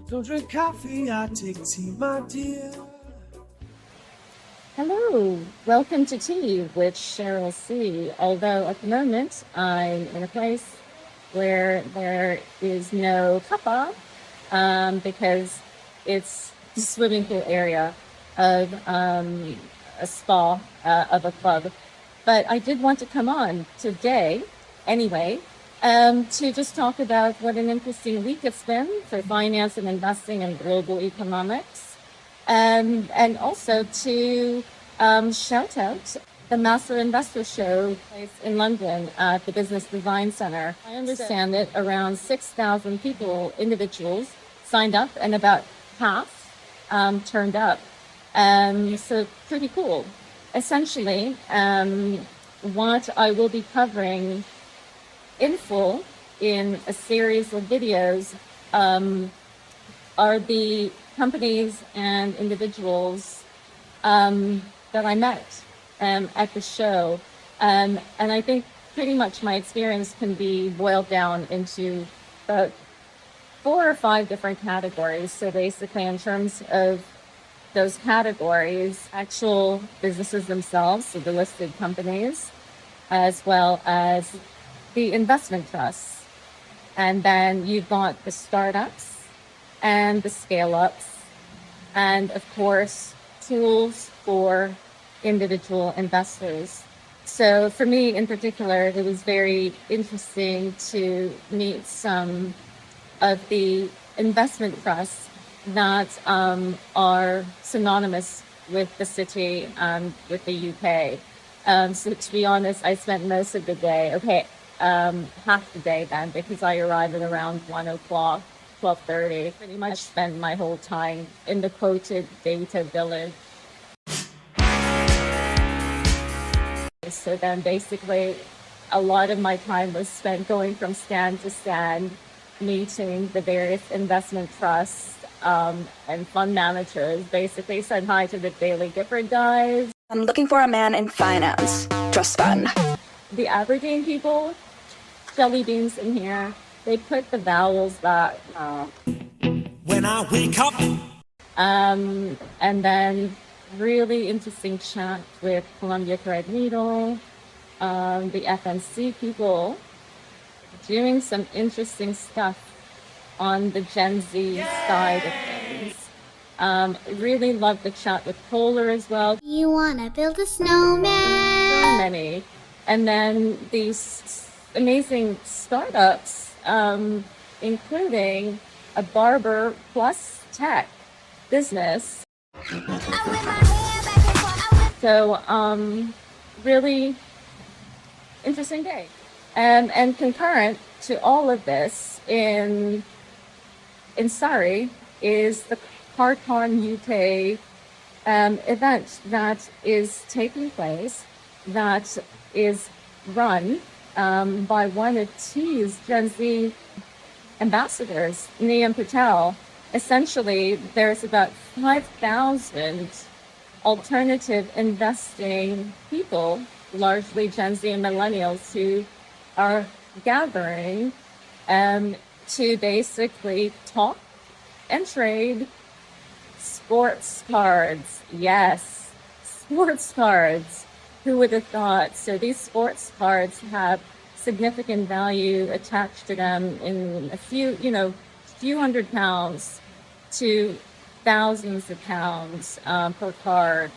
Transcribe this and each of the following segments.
Don't drink coffee, I take tea, my dear. Hello, welcome to Tea with Cheryl C. Although at the moment I'm in a place where there is no cuppa because it's the swimming pool area of a spa of a club. But I did want to come on today anyway to just talk about what an interesting week it's been for finance and investing and global economics. And also to shout out the Master Investor Show place in London at the Business Design Center. I understand that around 6,000 people, individuals, signed up and about half turned up. So pretty cool. Essentially, what I will be covering in full in a series of videos are the companies and individuals that I met at the show. And I think pretty much my experience can be boiled down into about 4 or 5 different categories. So basically in terms of those categories, actual businesses themselves, so the listed companies, as well as the investment trusts. And then you've got the startups and the scale-ups, and of course, tools for individual investors. So for me in particular, it was very interesting to meet some of the investment trusts that are synonymous with the city and with the UK. So to be honest, I spent most of the day, half the day then, because I arrived at around 1 o'clock, 12:30. Pretty much spent my whole time in the quoted data village. So then basically a lot of my time was spent going from stand to stand, meeting the various investment trusts and fund managers. Basically said hi to the Daily Dipper guys. I'm looking for a man in finance. Trust fund. The Aberdeen people, jelly beans in here. They put the vowels back. When I wake up, And then really interesting chat with Columbia Threadneedle, the FNC people, doing some interesting stuff on the Gen Z side of things. Really loved the chat with Polar as well. You wanna build a snowman? So many. And then these amazing startups, including a barber plus tech business. So really interesting day. And concurrent to all of this in Surrey is the CarCon UK event that is taking place, that is run by one of T's Gen Z ambassadors, Niyam Patel. Essentially, there's about 5,000 alternative investing people, largely Gen Z and millennials, who are gathering to basically talk and trade sports cards. Yes, sports cards. Who would have thought? So these sports cards have significant value attached to them in a few hundred pounds to thousands of pounds per card.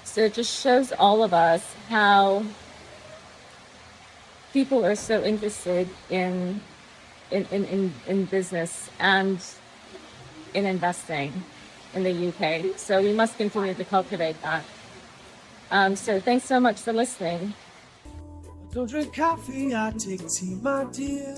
So it just shows all of us how people are so interested in business and in investing in the UK. So we must continue to cultivate that. So thanks so much for listening. don't drink coffee, I take tea, my dear.